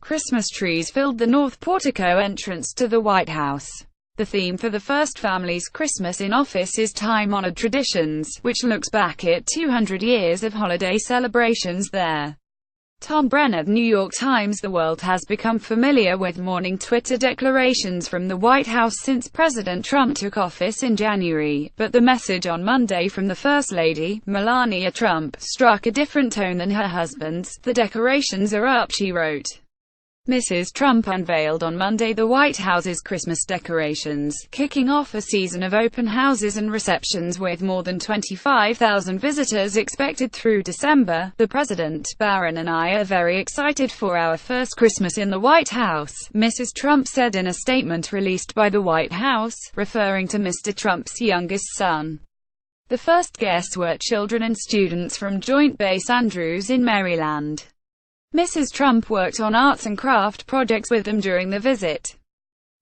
Christmas trees filled the North Portico entrance to the White House. The theme for the first family's Christmas in office is Time-Honored Traditions, which looks back at 200 years of holiday celebrations there. Tom Brenner, New York Times. The world has become familiar with morning Twitter declarations from the White House since President Trump took office in January, but the message on Monday from the First Lady, Melania Trump, struck a different tone than her husband's. "The decorations are up," she wrote. Mrs. Trump unveiled on Monday the White House's Christmas decorations, kicking off a season of open houses and receptions with more than 25,000 visitors expected through December. "The President, Barron and I are very excited for our first Christmas in the White House," Mrs. Trump said in a statement released by the White House, referring to Mr. Trump's youngest son. The first guests were children and students from Joint Base Andrews in Maryland. Mrs. Trump worked on arts and craft projects with them during the visit.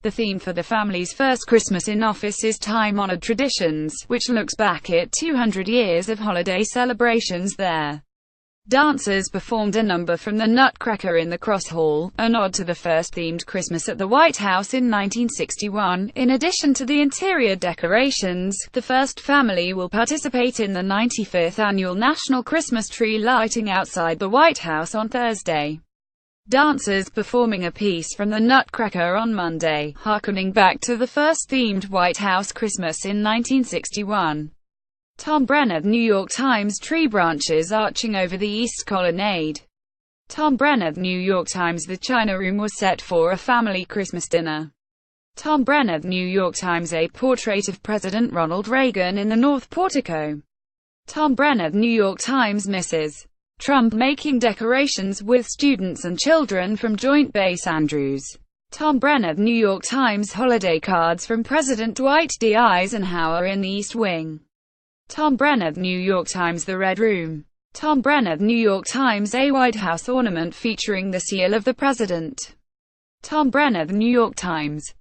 The theme for the family's first Christmas in office is Time-Honored Traditions, which looks back at 200 years of holiday celebrations there. Dancers performed a number from the Nutcracker in the Cross Hall, a nod to the first themed Christmas at the White House in 1961. In addition to the interior decorations, the first family will participate in the 95th annual National Christmas Tree lighting outside the White House on Thursday. Dancers performing a piece from the Nutcracker on Monday, harkening back to the first themed White House Christmas in 1961. Tom Brenner, New York Times. Tree branches arching over the East Colonnade. Tom Brenner, New York Times. The China Room was set for a family Christmas dinner. Tom Brenner, New York Times. A portrait of President Ronald Reagan in the North Portico. Tom Brenner, New York Times. Mrs. Trump making decorations with students and children from Joint Base Andrews. Tom Brenner, New York Times. Holiday cards from President Dwight D. Eisenhower in the East Wing. Tom Brenner, New York Times. The Red Room. Tom Brenner, New York Times. A White House ornament featuring the seal of the president. Tom Brenner, New York Times.